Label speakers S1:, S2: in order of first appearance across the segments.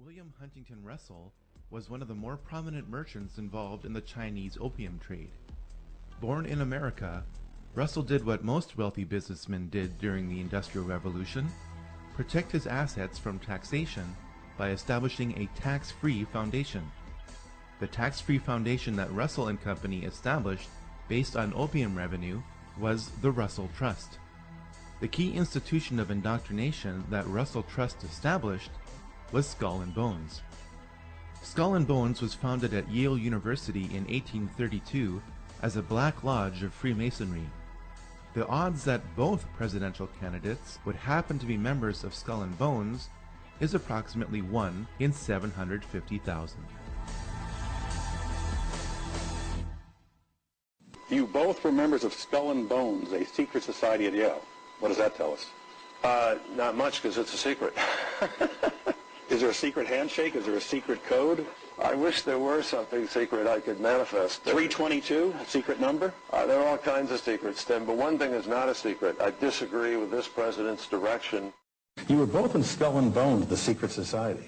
S1: William Huntington Russell was one of the more prominent merchants involved in the Chinese opium trade. Born in America, Russell did what most wealthy businessmen did during the Industrial Revolution: protect his assets from taxation by establishing a tax-free foundation. The tax-free foundation that Russell and Company established based on opium revenue was the Russell Trust. The key institution of indoctrination that Russell Trust established was Skull and Bones. Skull and Bones was founded at Yale University in 1832 as a black lodge of Freemasonry. The odds that both presidential candidates would happen to be members of Skull and Bones is approximately 1 in 750,000.
S2: You both were members of Skull and Bones, a secret society at Yale. What does that tell us?
S3: Not much, because it's a secret.
S2: Is there a secret handshake? Is there a secret code?
S3: I wish there were something secret I could manifest.
S2: 322, a secret number?
S3: There are all kinds of secrets, Tim, but one thing is not a secret. I disagree with this president's direction.
S2: You were both in Skull and Bones, the secret society.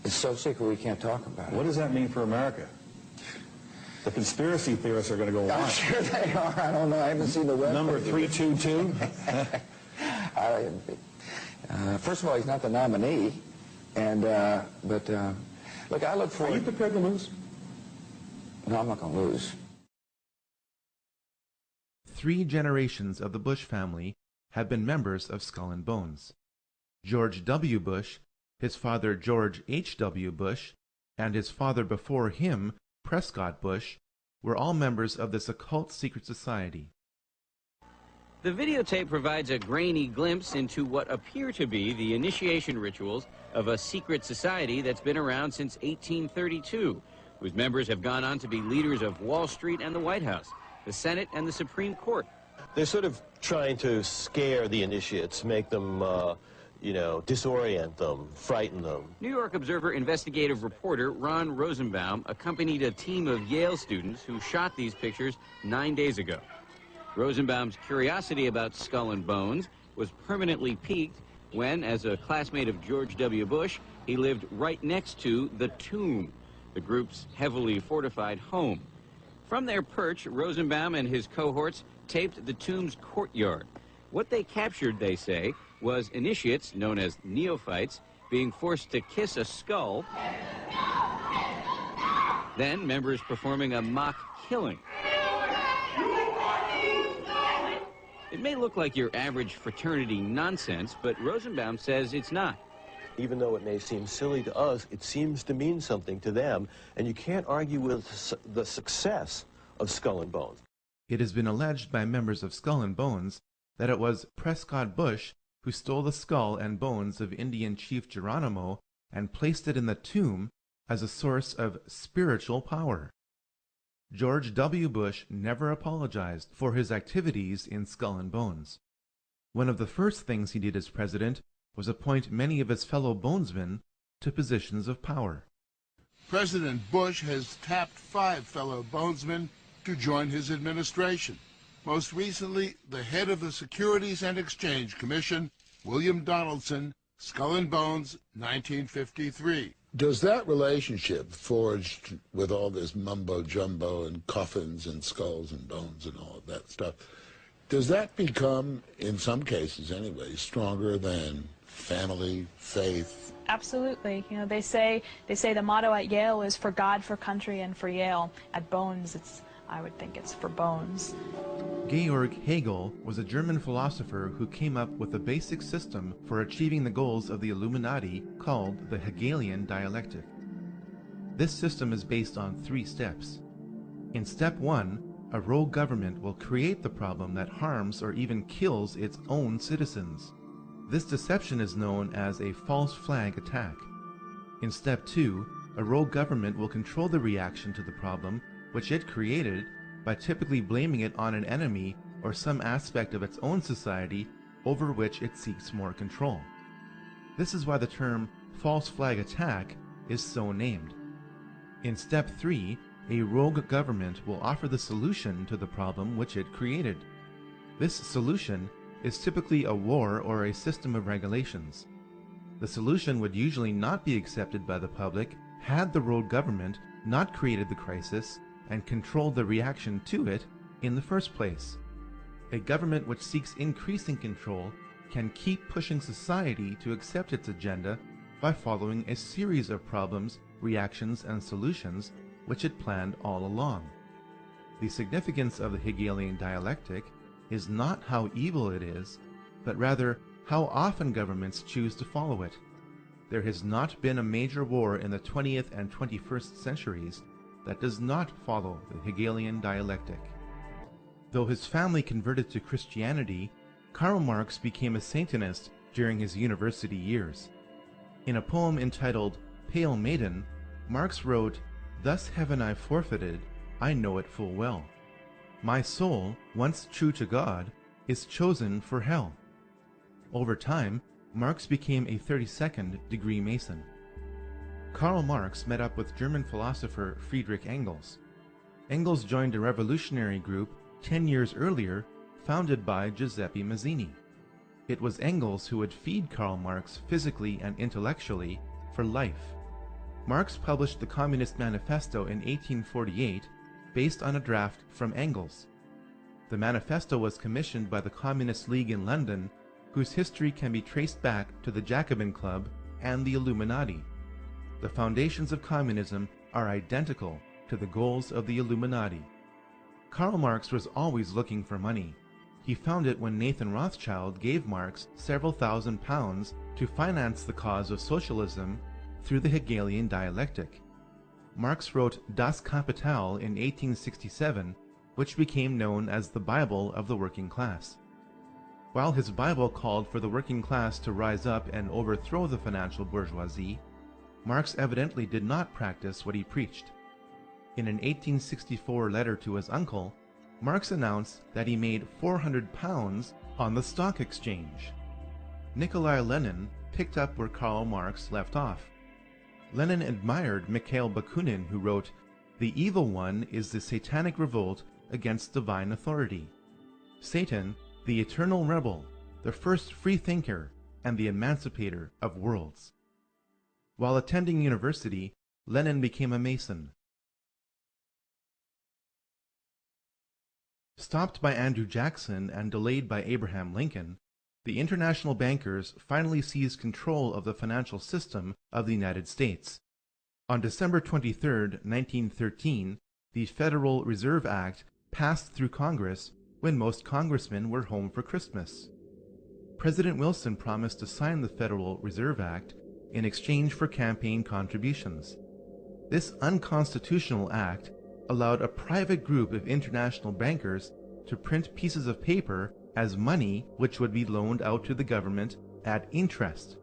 S4: It's so secret we can't talk about it.
S2: What does that mean for America? The conspiracy theorists are going to go on.
S4: I'm sure they are. I don't know. I haven't seen the web.
S2: Number 322?
S4: First of all, he's not the nominee. And, look, I look forward...
S2: Are you prepared to lose?
S4: No, I'm not going to lose.
S1: 3 generations of the Bush family have been members of Skull and Bones. George W. Bush, his father George H.W. Bush, and his father before him, Prescott Bush, were all members of this occult secret society.
S5: The videotape provides a grainy glimpse into what appear to be the initiation rituals of a secret society that's been around since 1832, whose members have gone on to be leaders of Wall Street and the White House, the Senate and the Supreme Court.
S6: They're sort of trying to scare the initiates, make them, disorient them, frighten them.
S5: New York Observer investigative reporter Ron Rosenbaum accompanied a team of Yale students who shot these pictures 9 days ago. Rosenbaum's curiosity about Skull and Bones was permanently piqued when, as a classmate of George W. Bush, he lived right next to the Tomb, the group's heavily fortified home. From their perch, Rosenbaum and his cohorts taped the Tomb's courtyard. What they captured, they say, was initiates, known as neophytes, being forced to kiss a skull, then members performing a mock killing. It may look like your average fraternity nonsense, but Rosenbaum says it's not.
S6: Even though it may seem silly to us, it seems to mean something to them, and you can't argue with the success of Skull and Bones.
S1: It has been alleged by members of Skull and Bones that it was Prescott Bush who stole the skull and bones of Indian Chief Geronimo and placed it in the tomb as a source of spiritual power. George W. Bush never apologized for his activities in Skull and Bones. One of the first things he did as president was appoint many of his fellow bonesmen to positions of power.
S7: President Bush has tapped 5 fellow bonesmen to join his administration. Most recently, the head of the Securities and Exchange Commission, William Donaldson, Skull and Bones, 1953.
S8: Does that relationship forged with all this mumbo-jumbo and coffins and skulls and bones and all of that stuff, does that become, in some cases anyway, stronger than family, faith?
S9: Absolutely. You know, they say the motto at Yale is for God, for country, and for Yale. At Bones, I would think it's for Bones.
S1: Georg Hegel was a German philosopher who came up with a basic system for achieving the goals of the Illuminati called the Hegelian dialectic. This system is based on 3 steps. In step 1, a rogue government will create the problem that harms or even kills its own citizens. This deception is known as a false flag attack. In step 2, a rogue government will control the reaction to the problem which it created by typically blaming it on an enemy or some aspect of its own society over which it seeks more control. This is why the term false flag attack is so named. In step 3, a rogue government will offer the solution to the problem which it created. This solution is typically a war or a system of regulations. The solution would usually not be accepted by the public had the world government not created the crisis and controlled the reaction to it in the first place. A government which seeks increasing control can keep pushing society to accept its agenda by following a series of problems, reactions, and solutions which it planned all along. The significance of the Hegelian dialectic is not how evil it is, but rather how often governments choose to follow it. There has not been a major war in the 20th and 21st centuries that does not follow the Hegelian dialectic. Though his family converted to Christianity, Karl Marx became a Satanist during his university years. In a poem entitled Pale Maiden, Marx wrote, "Thus haven I forfeited, I know it full well. My soul, once true to God, is chosen for hell." Over time, Marx became a 32nd degree Mason. Karl Marx met up with German philosopher Friedrich Engels. Engels joined a revolutionary group 10 years earlier founded by Giuseppe Mazzini. It was Engels who would feed Karl Marx physically and intellectually for life. Marx published the Communist Manifesto in 1848 based on a draft from Engels. The manifesto was commissioned by the Communist League in London, whose history can be traced back to the Jacobin Club and the Illuminati. The foundations of communism are identical to the goals of the Illuminati. Karl Marx was always looking for money. He found it when Nathan Rothschild gave Marx several £1,000s to finance the cause of socialism through the Hegelian dialectic. Marx wrote Das Kapital in 1867, which became known as the Bible of the working class. While his Bible called for the working class to rise up and overthrow the financial bourgeoisie, Marx evidently did not practice what he preached. In an 1864 letter to his uncle, Marx announced that he made £400 on the stock exchange. Nikolai Lenin picked up where Karl Marx left off. Lenin admired Mikhail Bakunin, who wrote, "The evil one is the satanic revolt against divine authority. Satan, the eternal rebel, the first free thinker, and the emancipator of worlds." While attending university, Lenin became a Mason. Stopped by Andrew Jackson and delayed by Abraham Lincoln, the international bankers finally seized control of the financial system of the United States. On December 23, 1913, the Federal Reserve Act passed through Congress when most congressmen were home for Christmas. President Wilson promised to sign the Federal Reserve Act in exchange for campaign contributions. This unconstitutional act allowed a private group of international bankers to print pieces of paper as money which would be loaned out to the government at interest.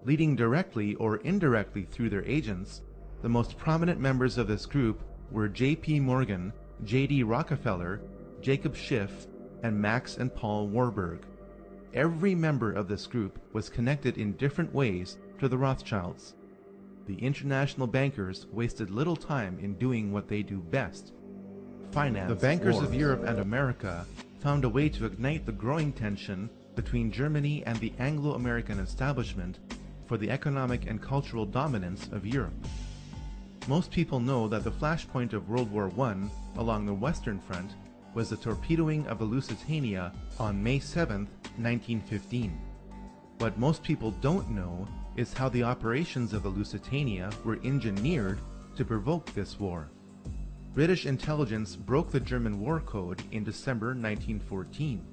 S1: Leading directly or indirectly through their agents, the most prominent members of this group were J.P. Morgan, J.D. Rockefeller, Jacob Schiff, and Max and Paul Warburg. Every member of this group was connected in different ways to the Rothschilds. The international bankers wasted little time in doing what they do best: finance. The bankers of Europe and America found a way to ignite the growing tension between Germany and the Anglo-American establishment for the economic and cultural dominance of Europe. Most people know that the flashpoint of World War I along the Western Front was the torpedoing of the Lusitania on May 7, 1915. What most people don't know is how the operations of the Lusitania were engineered to provoke this war. British intelligence broke the German war code in December 1914.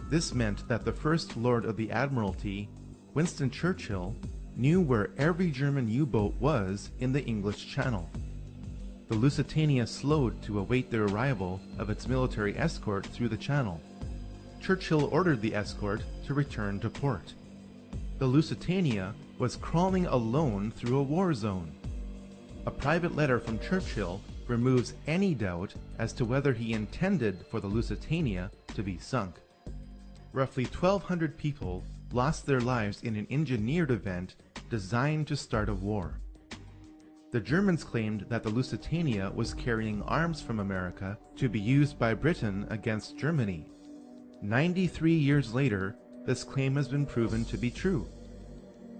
S1: This meant that the First Lord of the Admiralty, Winston Churchill, knew where every German U-boat was in the English Channel. The Lusitania slowed to await the arrival of its military escort through the channel. Churchill ordered the escort to return to port. The Lusitania was crawling alone through a war zone. A private letter from Churchill removes any doubt as to whether he intended for the Lusitania to be sunk. Roughly 1,200 people lost their lives in an engineered event designed to start a war. The Germans claimed that the Lusitania was carrying arms from America to be used by Britain against Germany. 93 years later, this claim has been proven to be true.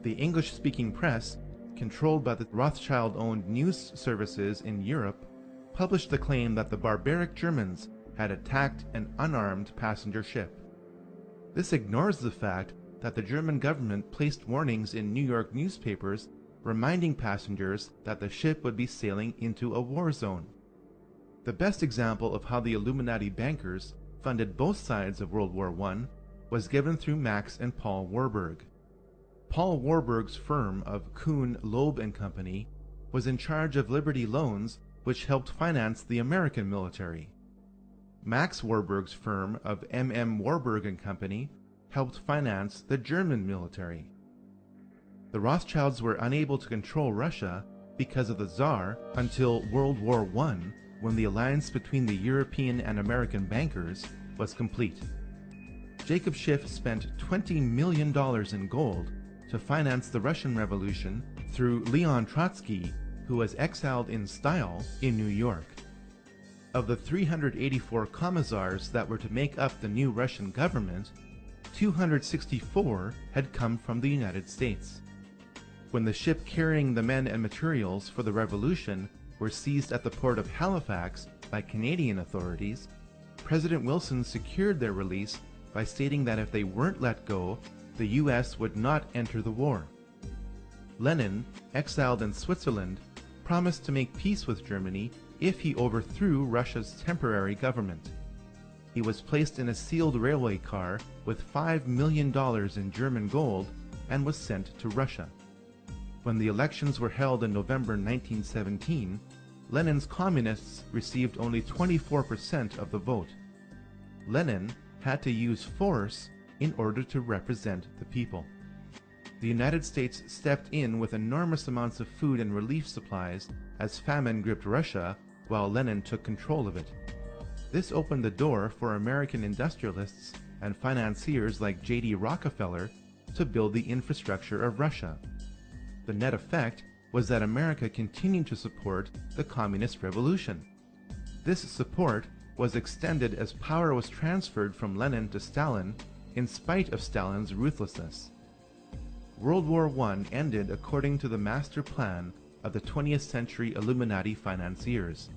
S1: The English-speaking press, controlled by the Rothschild-owned news services in Europe, published the claim that the barbaric Germans had attacked an unarmed passenger ship. This ignores the fact that the German government placed warnings in New York newspapers reminding passengers that the ship would be sailing into a war zone. The best example of how the Illuminati bankers funded both sides of World War I was given through Max and Paul Warburg. Paul Warburg's firm of Kuhn, Loeb & Company was in charge of Liberty loans, which helped finance the American military. Max Warburg's firm of Warburg & Company helped finance the German military. The Rothschilds were unable to control Russia because of the Tsar until World War I, when the alliance between the European and American bankers was complete. Jacob Schiff spent $20 million in gold to finance the Russian Revolution through Leon Trotsky, who was exiled in style in New York. Of the 384 commissars that were to make up the new Russian government, 264 had come from the United States. When the ship carrying the men and materials for the revolution were seized at the port of Halifax by Canadian authorities, President Wilson secured their release by stating that if they weren't let go, the U.S. would not enter the war. Lenin, exiled in Switzerland, promised to make peace with Germany if he overthrew Russia's temporary government. He was placed in a sealed railway car with $5 million in German gold and was sent to Russia. When the elections were held in November 1917, Lenin's communists received only 24% of the vote. Lenin had to use force in order to represent the people. The United States stepped in with enormous amounts of food and relief supplies as famine gripped Russia while Lenin took control of it. This opened the door for American industrialists and financiers like J.D. Rockefeller to build the infrastructure of Russia. The net effect was that America continued to support the communist revolution. This support was extended as power was transferred from Lenin to Stalin in spite of Stalin's ruthlessness. World War I ended according to the master plan of the 20th century Illuminati financiers.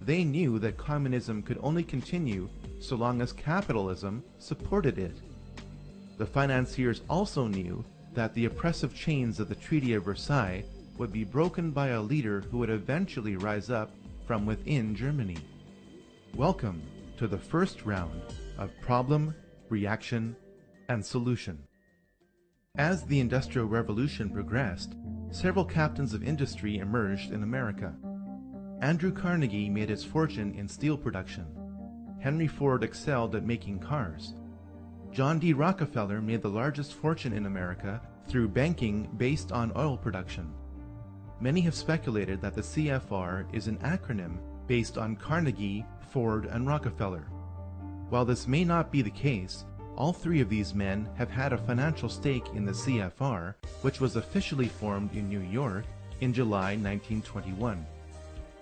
S1: They knew that communism could only continue so long as capitalism supported it. The financiers also knew that the oppressive chains of the Treaty of Versailles would be broken by a leader who would eventually rise up from within Germany. Welcome to the first round of Problem, Reaction, and Solution. As the Industrial Revolution progressed, several captains of industry emerged in America. Andrew Carnegie made his fortune in steel production. Henry Ford excelled at making cars. John D. Rockefeller made the largest fortune in America through banking based on oil production. Many have speculated that the CFR is an acronym based on Carnegie, Ford, and Rockefeller. While this may not be the case, all three of these men have had a financial stake in the CFR, which was officially formed in New York in July 1921.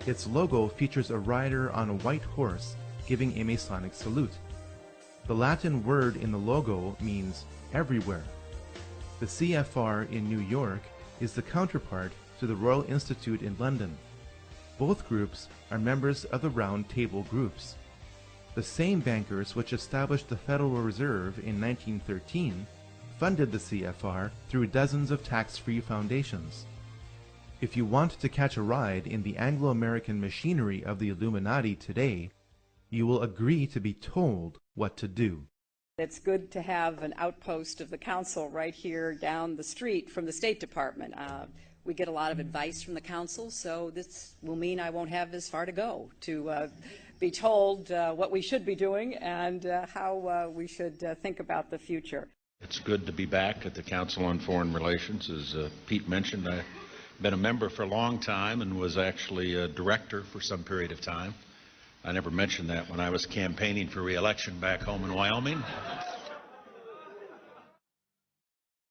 S1: Its logo features a rider on a white horse giving a Masonic salute. The Latin word in the logo means everywhere. The CFR in New York is the counterpart to the Royal Institute in London. Both groups are members of the Round Table groups. The same bankers which established the Federal Reserve in 1913 funded the CFR through dozens of tax-free foundations. If you want to catch a ride in the Anglo-American machinery of the Illuminati today, you will agree to be told what to do.
S10: It's good to have an outpost of the council right here down the street from the State Department. We get a lot of advice from the council, so this will mean I won't have as far to go to be told what we should be doing and how we should think about the future.
S11: It's good to be back at the Council on Foreign Relations. As Pete mentioned, I've been a member for a long time and was actually a director for some period of time. I never mentioned that when I was campaigning for re-election back home in Wyoming.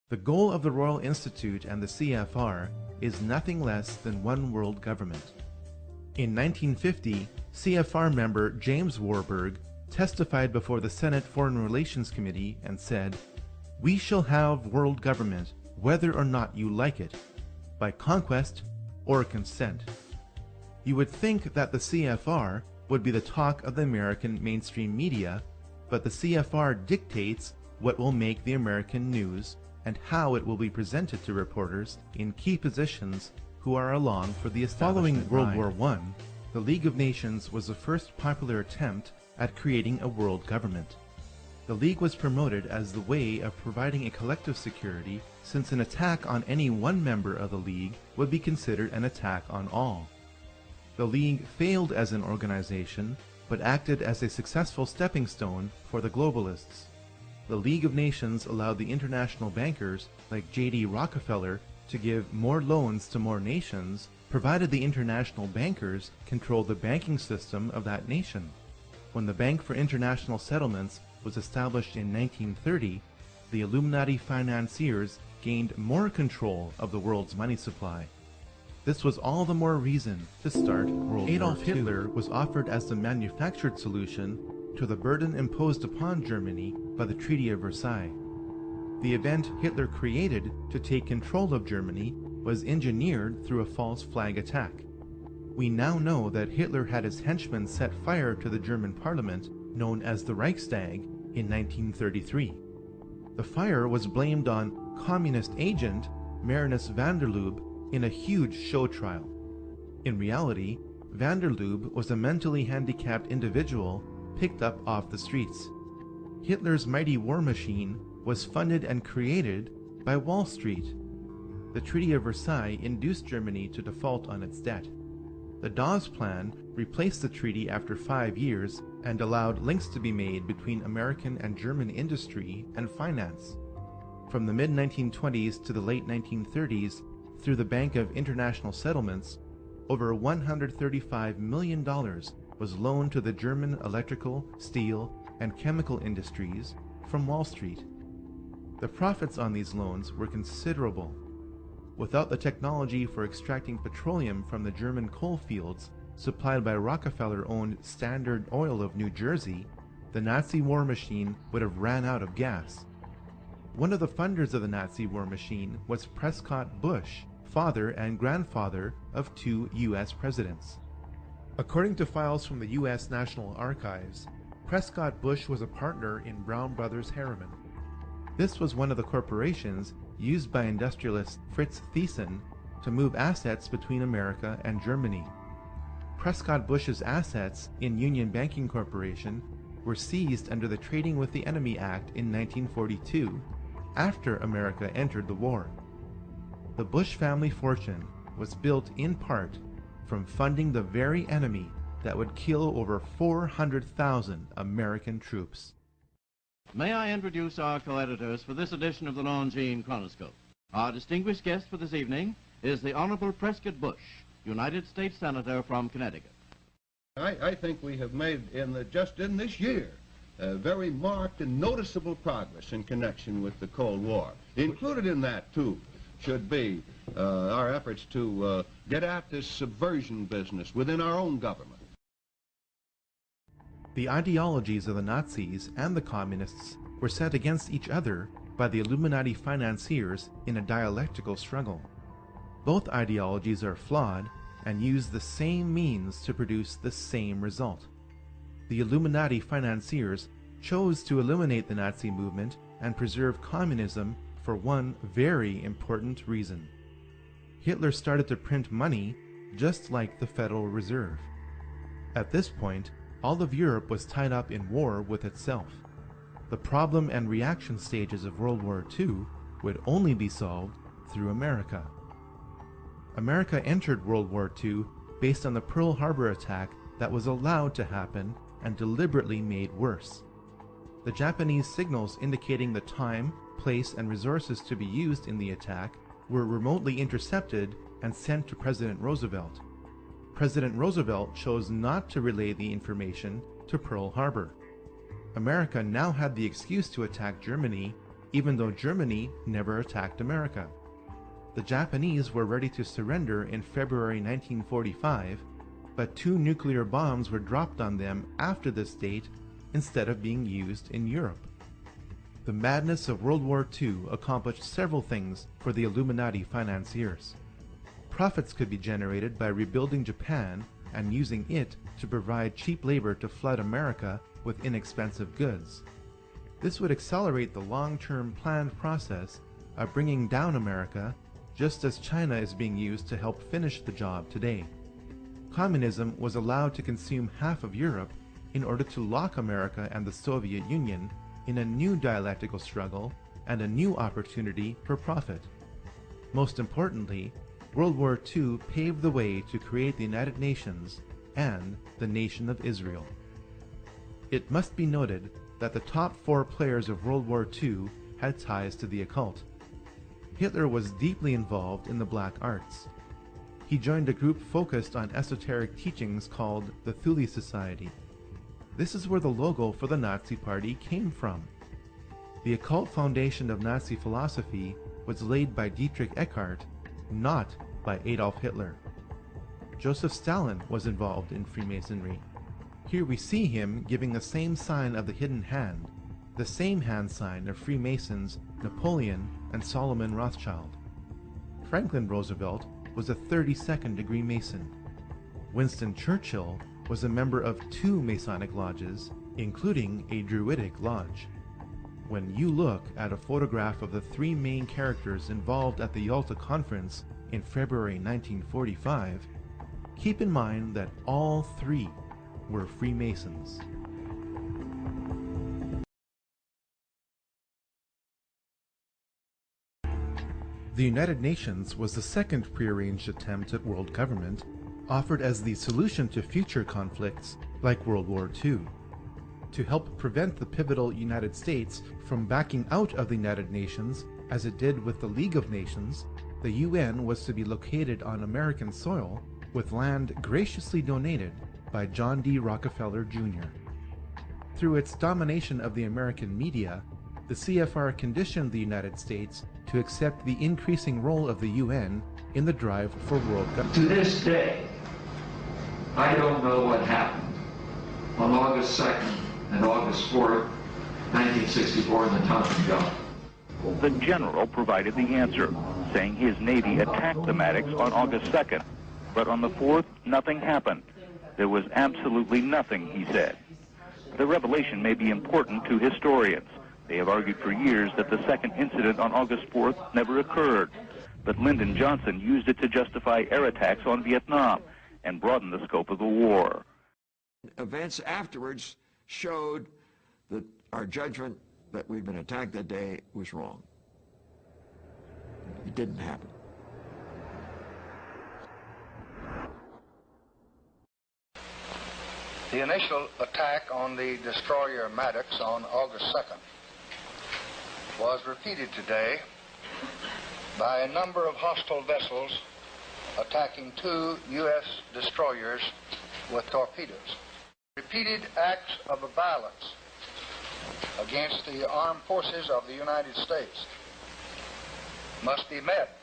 S1: The goal of the Royal Institute and the CFR is nothing less than one world government. In 1950, CFR member James Warburg testified before the Senate Foreign Relations Committee and said, "We shall have world government whether or not you like it, by conquest or consent. You would think that the CFR would be the talk of the American mainstream media, but the CFR dictates what will make the American news and how it will be presented to reporters in key positions who are along for the establishment. Following World War I, the League of Nations was the first popular attempt at creating a world government. The League was promoted as the way of providing a collective security, since an attack on any one member of the League would be considered an attack on all. The League failed as an organization, but acted as a successful stepping stone for the globalists. The League of Nations allowed the international bankers like J.D. Rockefeller to give more loans to more nations, provided the international bankers controlled the banking system of that nation. When the Bank for International Settlements was established in 1930, the Illuminati financiers gained more control of the world's money supply. This was all the more reason to start World War II. Adolf Hitler was offered as the manufactured solution to the burden imposed upon Germany by the Treaty of Versailles. The event Hitler created to take control of Germany was engineered through a false flag attack. We now know that Hitler had his henchmen set fire to the German parliament, known as the Reichstag, in 1933. The fire was blamed on communist agent Marinus van der Lubbe in a huge show trial. In reality, van der Lubbe was a mentally handicapped individual picked up off the streets. Hitler's mighty war machine was funded and created by Wall Street. The Treaty of Versailles induced Germany to default on its debt. The Dawes Plan replaced the treaty after 5 years and allowed links to be made between American and German industry and finance. From the mid-1920s to the late 1930s, through the Bank of International Settlements, over $135 million was loaned to the German electrical, steel, and chemical industries from Wall Street. The profits on these loans were considerable. Without the technology for extracting petroleum from the German coal fields supplied by Rockefeller-owned Standard Oil of New Jersey, the Nazi war machine would have ran out of gas. One of the funders of the Nazi war machine was Prescott Bush, father and grandfather of 2 U.S. presidents. According to files from the U.S. National Archives, Prescott Bush was a partner in Brown Brothers Harriman. This was one of the corporations used by industrialist Fritz Thyssen to move assets between America and Germany. Prescott Bush's assets in Union Banking Corporation were seized under the Trading with the Enemy Act in 1942, after America entered the war. The Bush family fortune was built in part from funding the very enemy that would kill over 400,000 American troops.
S12: May I introduce our co-editors for this edition of the Longines Chronoscope. Our distinguished guest for this evening is the Honorable Prescott Bush, United States Senator from Connecticut.
S13: I think we have made, just in this year, very marked and noticeable progress in connection with the Cold War. Included in that, too, should be our efforts to get at this subversion business within our own government.
S1: The ideologies of the Nazis and the Communists were set against each other by the Illuminati financiers in a dialectical struggle. Both ideologies are flawed and use the same means to produce the same result. The Illuminati financiers chose to eliminate the Nazi movement and preserve communism for one very important reason. Hitler started to print money just like the Federal Reserve. At this point, all of Europe was tied up in war with itself. The problem and reaction stages of World War II would only be solved through America. America entered World War II based on the Pearl Harbor attack that was allowed to happen and deliberately made worse. The Japanese signals indicating the time, place, and resources to be used in the attack were remotely intercepted and sent to President Roosevelt. President Roosevelt chose not to relay the information to Pearl Harbor. America now had the excuse to attack Germany, even though Germany never attacked America. The Japanese were ready to surrender in February 1945, but 2 nuclear bombs were dropped on them after this date instead of being used in Europe. The madness of World War II accomplished several things for the Illuminati financiers. Profits could be generated by rebuilding Japan and using it to provide cheap labor to flood America with inexpensive goods. This would accelerate the long-term planned process of bringing down America, just as China is being used to help finish the job today. Communism was allowed to consume half of Europe in order to lock America and the Soviet Union in a new dialectical struggle and a new opportunity for profit. Most importantly, World War II paved the way to create the United Nations and the Nation of Israel. It must be noted that the top 4 players of World War II had ties to the occult. Hitler was deeply involved in the black arts. He joined a group focused on esoteric teachings called the Thule Society. This is where the logo for the Nazi Party came from. The occult foundation of Nazi philosophy was laid by Dietrich Eckart, not by Adolf Hitler. Joseph Stalin was involved in Freemasonry. Here we see him giving the same sign of the hidden hand, the same hand sign of Freemasons Napoleon and Solomon Rothschild. Franklin Roosevelt was a 32nd degree Mason. Winston Churchill was a member of 2 Masonic lodges, including a Druidic lodge. When you look at a photograph of the 3 main characters involved at the Yalta Conference in February 1945, keep in mind that all 3 were Freemasons. The United Nations was the second prearranged attempt at world government, offered as the solution to future conflicts like World War II. To help prevent the pivotal United States from backing out of the United Nations, as it did with the League of Nations, the UN was to be located on American soil with land graciously donated by John D. Rockefeller Jr. Through its domination of the American media, the CFR conditioned the United States to accept the increasing role of the UN in the drive for world government.
S14: To this day, I don't know what happened on August 2nd and August 4th, 1964 in the Tonkin Gulf.
S15: The general provided the answer, saying his Navy attacked the Maddox on August 2nd, but on the 4th, nothing happened. There was absolutely nothing, he said. The revelation may be important to historians. They have argued for years that the second incident on August 4th never occurred, but Lyndon Johnson used it to justify air attacks on Vietnam and broaden the scope of the war.
S16: Events afterwards showed that our judgment that we'd been attacked that day was wrong. It didn't happen.
S17: The initial attack on the destroyer Maddox on August 2nd was repeated today by a number of hostile vessels attacking 2 U.S. destroyers with torpedoes. Repeated acts of violence against the armed forces of the United States must be met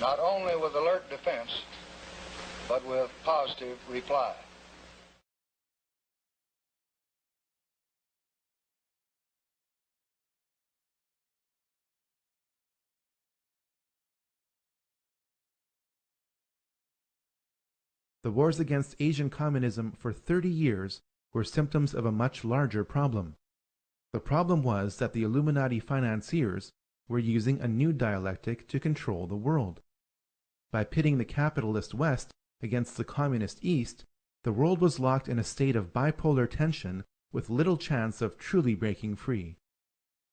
S17: not only with alert defense, but with positive reply.
S1: The wars against Asian communism for 30 years were symptoms of a much larger problem. The problem was that the Illuminati financiers were using a new dialectic to control the world. By pitting the capitalist West against the communist East, the world was locked in a state of bipolar tension with little chance of truly breaking free.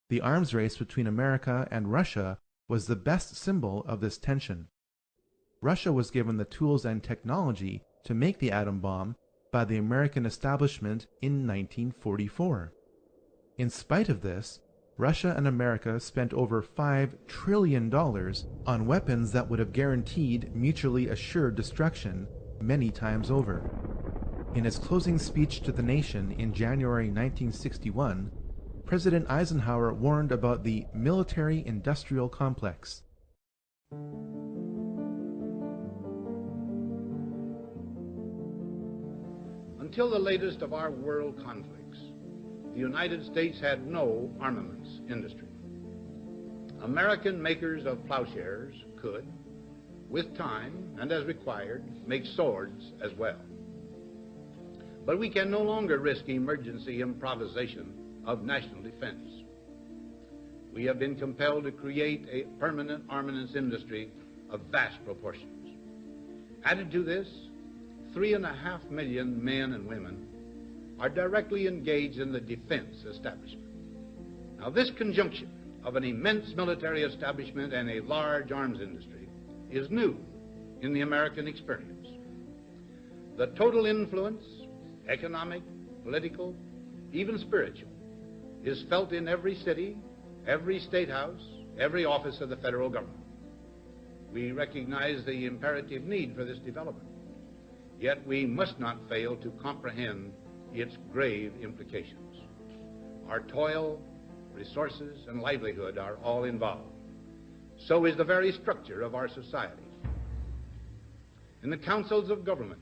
S1: The arms race between America and Russia was the best symbol of this tension. Russia was given the tools and technology to make the atom bomb by the American establishment in 1944. In spite of this, Russia and America spent over $5 trillion on weapons that would have guaranteed mutually assured destruction many times over. In his closing speech to the nation in January 1961, President Eisenhower warned about the military-industrial complex.
S18: Until the latest of our world conflicts, the the United States had no armaments industry. American makers of plowshares could, with time and as required, make swords as well. But we can no longer risk emergency improvisation of national defense. We have been compelled to create a permanent armaments industry of vast proportions. Added to this, 3.5 million men and women are directly engaged in the defense establishment. Now, this conjunction of an immense military establishment and a large arms industry is new in the American experience. The total influence, economic, political, even spiritual, is felt in every city, every state house, every office of the federal government. We recognize the imperative need for this development, yet we must not fail to comprehend its grave implications. Our toil, resources, and livelihood are all involved. So is the very structure of our societies. In the councils of government,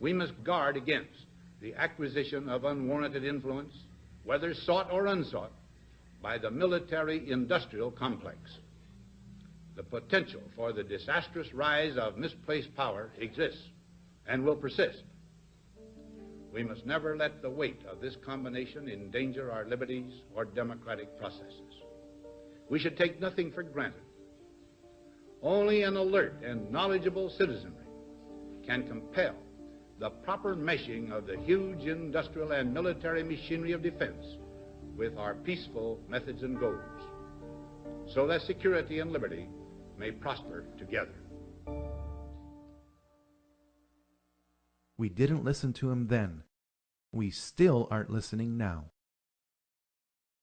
S18: we must guard against the acquisition of unwarranted influence, whether sought or unsought, by the military-industrial complex. The potential for the disastrous rise of misplaced power exists and will persist. We must never let the weight of this combination endanger our liberties or democratic processes. We should take nothing for granted. Only an alert and knowledgeable citizenry can compel the proper meshing of the huge industrial and military machinery of defense with our peaceful methods and goals, so that security and liberty may prosper together.
S1: We didn't listen to him then. We still aren't listening now.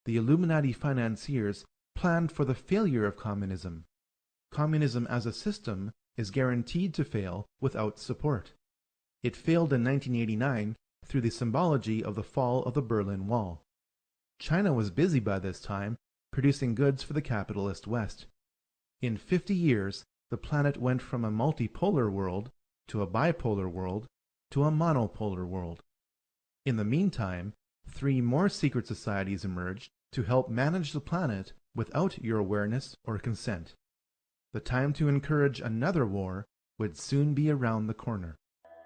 S1: The Illuminati financiers planned for the failure of communism. Communism as a system is guaranteed to fail without support. It failed in 1989 through the symbology of the fall of the Berlin Wall. China was busy by this time producing goods for the capitalist West. In 50 years, the planet went from a multipolar world to a bipolar world to a monopolar world. In the meantime, 3 more secret societies emerged to help manage the planet without your awareness or consent. The time to encourage another war would soon be around the corner.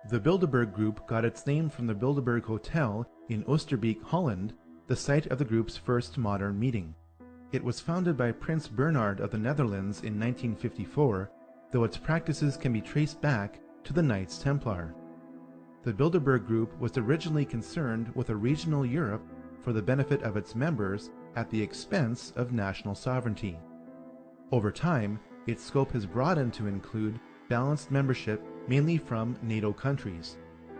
S1: The Bilderberg Group got its name from the Bilderberg Hotel in Oosterbeek, Holland, the site of the group's first modern meeting. It was founded by Prince Bernhard of the Netherlands in 1954, though its practices can be traced back to the Knights Templar. The Bilderberg Group was originally concerned with a regional Europe for the benefit of its members at the expense of national sovereignty. Over time, its scope has broadened to include balanced membership mainly from NATO countries.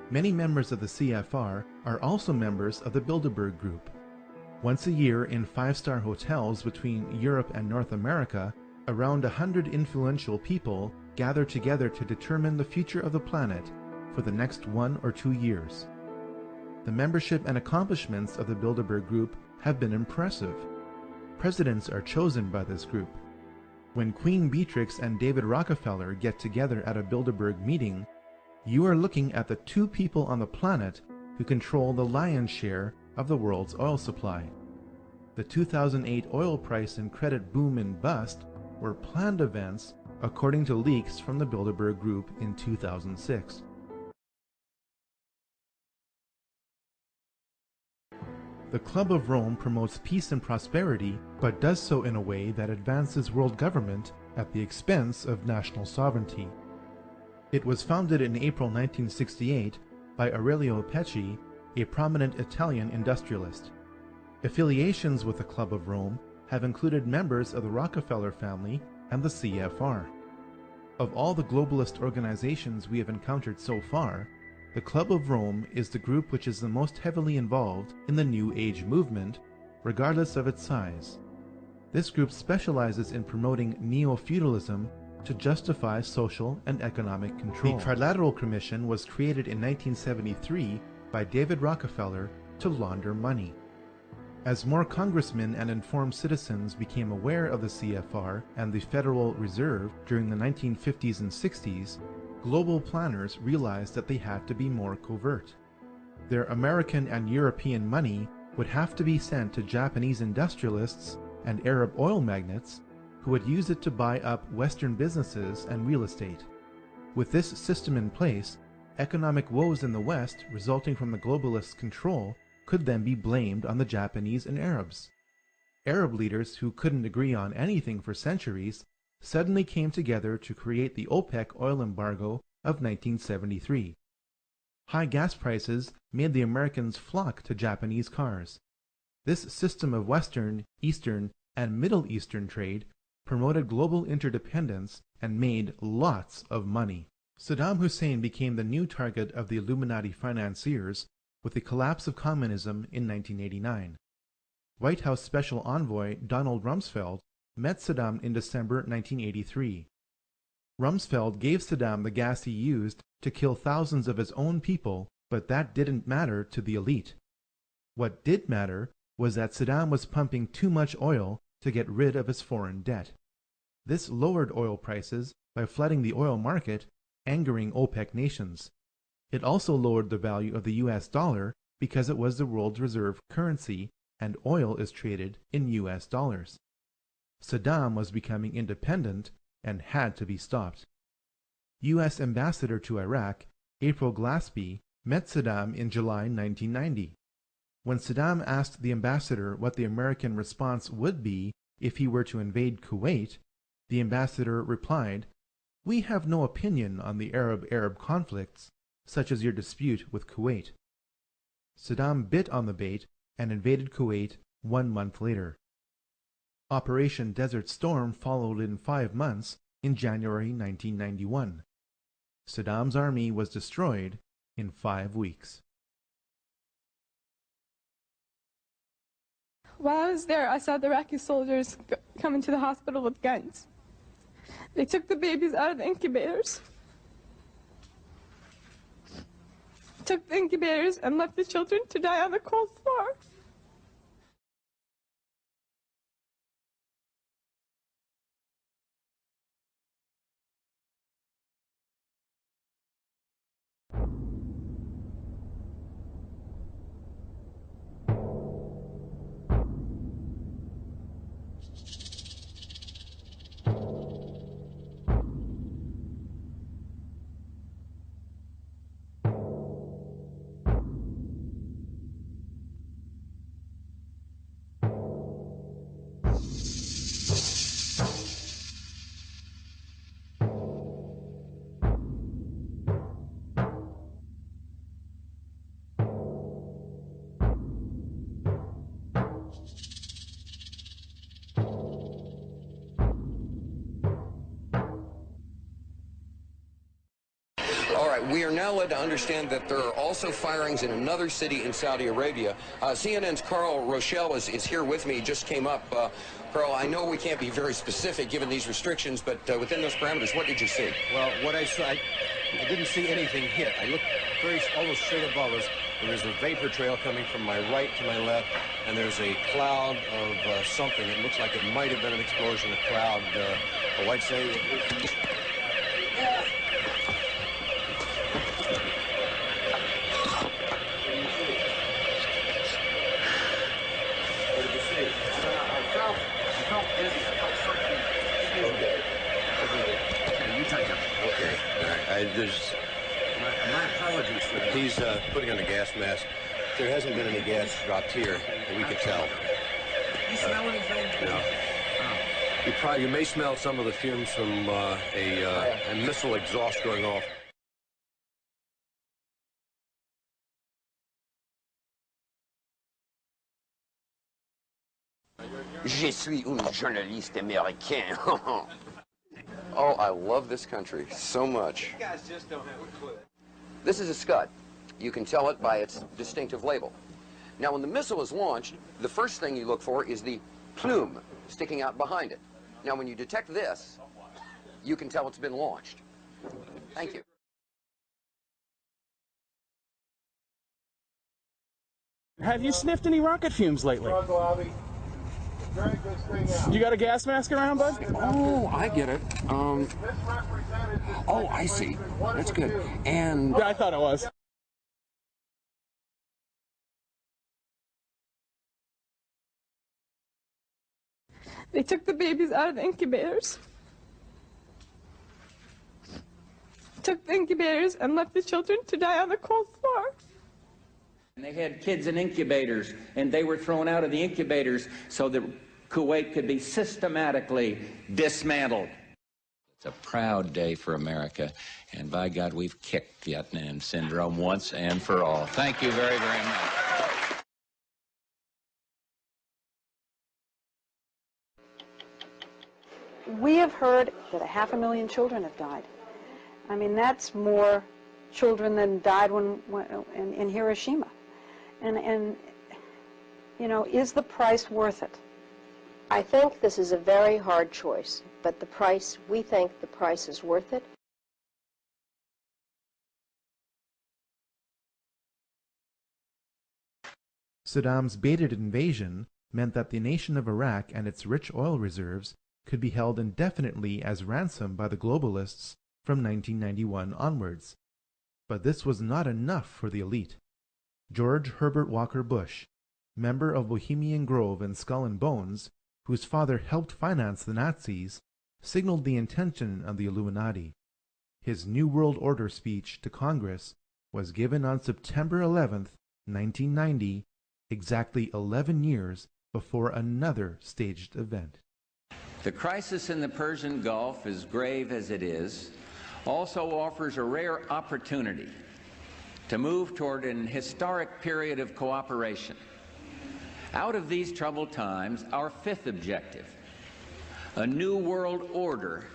S1: Many members of the CFR are also members of the Bilderberg Group. Once a year in 5-star hotels between Europe and North America, around 100 influential people gather together to determine the future of the planet for the next 1 or 2 years. The membership and accomplishments of the Bilderberg Group have been impressive. Presidents are chosen by this group. When Queen Beatrix and David Rockefeller get together at a Bilderberg meeting, you are looking at the 2 people on the planet who control the lion's share of the world's oil supply. The 2008 oil price and credit boom and bust were planned events according to leaks from the Bilderberg Group in 2006. The Club of Rome promotes peace and prosperity, but does so in a way that advances world government at the expense of national sovereignty. It was founded in April 1968 by Aurelio Pecci, a prominent Italian industrialist. Affiliations with the Club of Rome have included members of the Rockefeller family and the CFR. Of all the globalist organizations we have encountered so far, the Club of Rome is the group which is the most heavily involved in the New Age movement, regardless of its size. This group specializes in promoting neo-feudalism to justify social and economic control. The Trilateral Commission was created in 1973 by David Rockefeller to launder money. As more congressmen and informed citizens became aware of the CFR and the Federal Reserve during the 1950s and 60s, global planners realized that they had to be more covert. Their American and European money would have to be sent to Japanese industrialists and Arab oil magnates who would use it to buy up Western businesses and real estate. With this system in place, economic woes in the West resulting from the globalists' control could then be blamed on the Japanese and Arabs. Arab leaders who couldn't agree on anything for centuries suddenly came together to create the OPEC oil embargo of 1973. High gas prices made the Americans flock to Japanese cars. This system of Western, Eastern, and Middle Eastern trade promoted global interdependence and made lots of money. Saddam Hussein became the new target of the Illuminati financiers with the collapse of communism in 1989. White House Special Envoy Donald Rumsfeld met Saddam in December 1983. Rumsfeld gave Saddam the gas he used to kill thousands of his own people, but that didn't matter to the elite. What did matter was that Saddam was pumping too much oil to get rid of his foreign debt. This lowered oil prices by flooding the oil market, angering OPEC nations. It also lowered the value of the US dollar because it was the world's reserve currency and oil is traded in US dollars. Saddam was becoming independent and had to be stopped. U.S. Ambassador to Iraq, April Glaspie, met Saddam in July 1990. When Saddam asked the ambassador what the American response would be if he were to invade Kuwait, the ambassador replied, "We have no opinion on the Arab-Arab conflicts, such as your dispute with Kuwait." Saddam bit on the bait and invaded Kuwait 1 month later. Operation Desert Storm followed in 5 months in January 1991. Saddam's army was destroyed in 5 weeks.
S19: While I was there, I saw the Iraqi soldiers come into the hospital with guns. They took the babies out of the incubators, and left the children to die on the cold floor.
S20: We are now led to understand that there are also firings in another city in Saudi Arabia. CNN's Carl Rochelle is here with me. He just came up. Carl, I know we can't be very specific given these restrictions, but within those parameters, what did you see?
S6: Well, what I saw, I didn't see anything hit. I looked almost straight above us, and there's a vapor trail coming from my right to my left, and there's a cloud of something. It looks like it might have been an explosion, a cloud. I'd say... My apologies for that. He's putting on a gas mask. There hasn't been any gas dropped here that we could tell.
S20: You smell anything?
S6: No. You may smell some of the fumes from a missile exhaust going off.
S20: Je suis un journaliste américain. Oh, I love this country so much.
S21: You guys just don't have a clue.
S20: This is a Scud. You can tell it by its distinctive label. Now, when the missile is launched, the first thing you look for is the plume sticking out behind it. Now, when you detect this, you can tell it's been launched. Thank you.
S22: Have you sniffed any rocket fumes lately? You got a gas mask around, bud?
S20: Oh, I get it. Oh, I see. That's good. And...
S22: Yeah, I thought it was.
S19: They took the babies out of the incubators. Took the incubators and left the children to die on the cold floor.
S3: And they had kids in incubators, and they were thrown out of the incubators so that Kuwait could be systematically dismantled.
S5: It's a proud day for America, and by God, we've kicked Vietnam syndrome once and for all. Thank you very, very much.
S21: We have heard that 500,000 children have died. I mean, that's more children than died in Hiroshima. And, you know, is the price worth it?
S23: I think this is a very hard choice, but we think the price is worth it.
S1: Saddam's baited invasion meant that the nation of Iraq and its rich oil reserves could be held indefinitely as ransom by the globalists from 1991 onwards. But this was not enough for the elite. George Herbert Walker Bush, member of Bohemian Grove and Skull and Bones, whose father helped finance the Nazis, signaled the intention of the Illuminati. His New World Order speech to Congress was given on September 11, 1990, exactly 11 years before another staged event.
S3: The crisis in the Persian Gulf, as grave as it is, also offers a rare opportunity to move toward an historic period of cooperation. Out of these troubled times, our fifth objective, a new world order,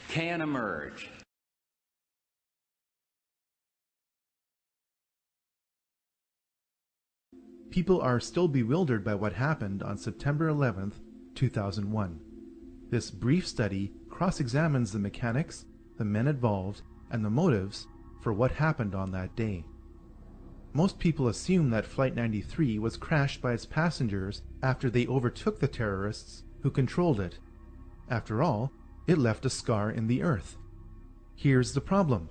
S3: can emerge.
S1: People are still bewildered by what happened on September 11, 2001. This brief study cross-examines the mechanics, the men involved, and the motives for what happened on that day. Most people assume that Flight 93 was crashed by its passengers after they overtook the terrorists who controlled it. After all, it left a scar in the earth. Here's the problem.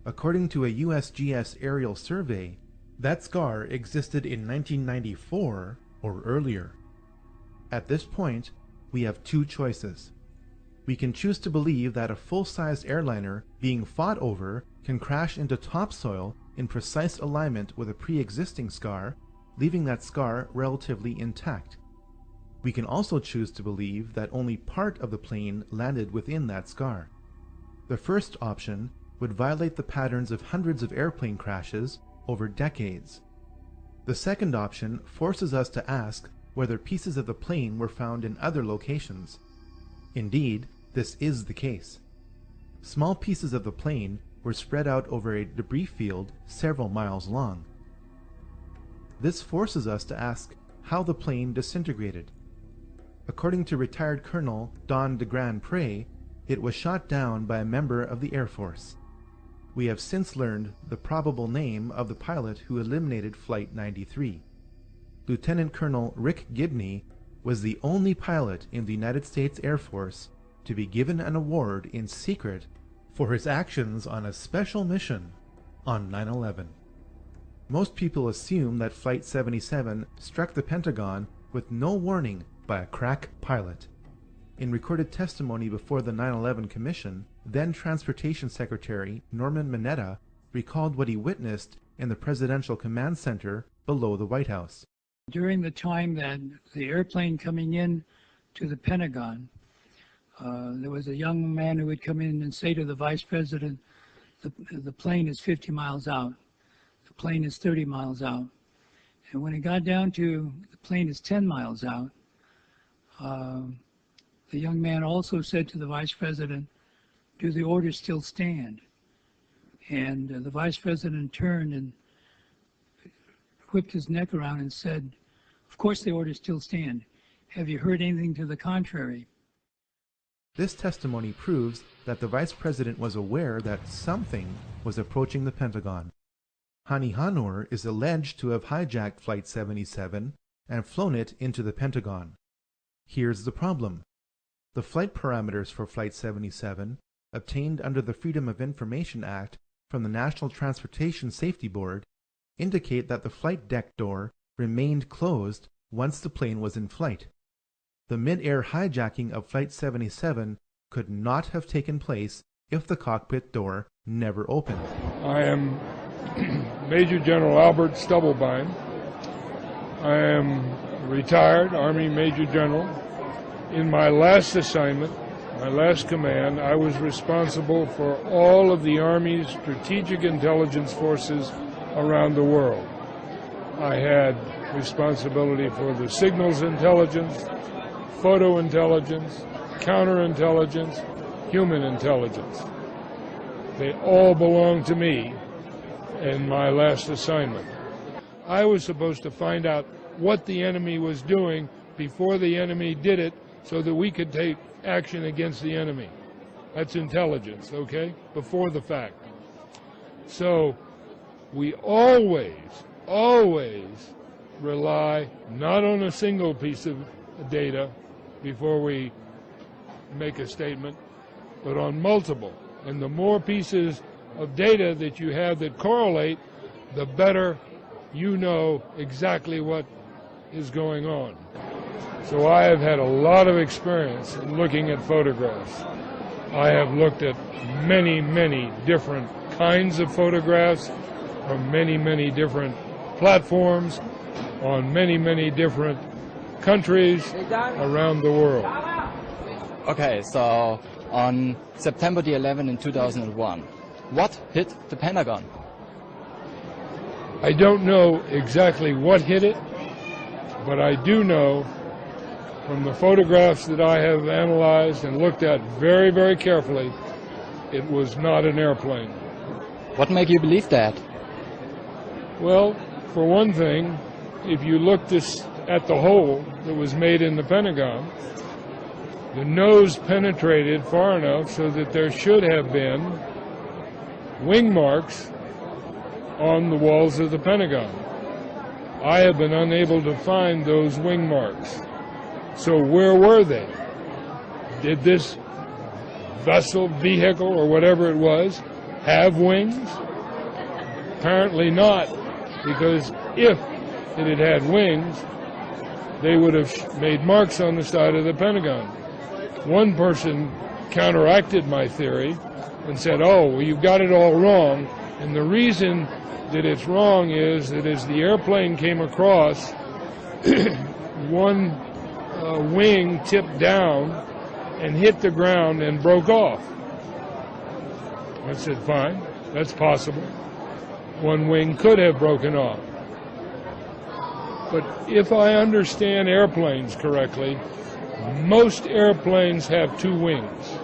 S1: According to a USGS aerial survey, that scar existed in 1994 or earlier. At this point, we have two choices. We can choose to believe that a full-sized airliner being fought over can crash into topsoil in precise alignment with a pre-existing scar, leaving that scar relatively intact. We can also choose to believe that only part of the plane landed within that scar. The first option would violate the patterns of hundreds of airplane crashes over decades. The second option forces us to ask whether pieces of the plane were found in other locations. Indeed, this is the case. Small pieces of the plane were spread out over a debris field several miles long. This forces us to ask how the plane disintegrated. According to retired Colonel Don de Grand Pré, it was shot down by a member of the Air Force. We have since learned the probable name of the pilot who eliminated Flight 93. Lieutenant Colonel Rick Gibney was the only pilot in the United States Air Force to be given an award in secret for his actions on a special mission on 9/11. Most people assume that Flight 77 struck the Pentagon with no warning by a crack pilot. In recorded testimony before the 9/11 Commission, then Transportation Secretary Norman Mineta recalled what he witnessed in the Presidential Command Center below the White House.
S24: During the time that the airplane coming in to the Pentagon, there was a young man who would come in and say to the Vice President, the plane is 50 miles out, the plane is 30 miles out. And when it got down to the plane is 10 miles out, the young man also said to the Vice President, do the orders still stand? And the Vice President turned and whipped his neck around and said, of course the orders still stand. Have you heard anything to the contrary?
S1: This testimony proves that the Vice President was aware that something was approaching the Pentagon. Hani Hannour is alleged to have hijacked Flight 77 and flown it into the Pentagon. Here's the problem. The flight parameters for Flight 77, obtained under the Freedom of Information Act from the National Transportation Safety Board, indicate that the flight deck door remained closed once the plane was in flight. the mid-air hijacking of Flight 77 could not have taken place if the cockpit door never opened.
S2: I am Major General Albert Stubblebine. I am retired Army Major General. In my last assignment, my last command, I was responsible for all of the Army's strategic intelligence forces around the world. I had responsibility for the signals intelligence, photo intelligence, counterintelligence, human intelligence. They all belonged to me in my last assignment. I was supposed to find out what the enemy was doing before the enemy did it so that we could take action against the enemy. That's intelligence, okay? Before the fact. So we always rely not on a single piece of data before we make a statement, but on multiple. And the more pieces of data that you have that correlate, the better you know exactly what is going on. So I have had a lot of experience in looking at photographs. I have looked at many, many different kinds of photographs from many, many different platforms on many, many different countries around the world.
S4: Okay, so on September the 11th in 2001, what hit the Pentagon?
S2: I don't know exactly what hit it, but I do know from the photographs that I have analyzed and looked at very, very carefully, it was not an airplane.
S4: What makes you believe that?
S2: Well, for one thing, if you look at the hole that was made in the Pentagon, the nose penetrated far enough so that there should have been wing marks on the walls of the Pentagon. I have been unable to find those wing marks. So where were they? Did this vehicle, or whatever it was, have wings? Apparently not, because if it had had wings, they would have made marks on the side of the Pentagon. One person counteracted my theory and said, oh, well, you've got it all wrong, and the reason that it's wrong is that as the airplane came across, one wing tipped down and hit the ground and broke off. I said, fine, that's possible. One wing could have broken off. But if I understand airplanes correctly, most airplanes have two wings.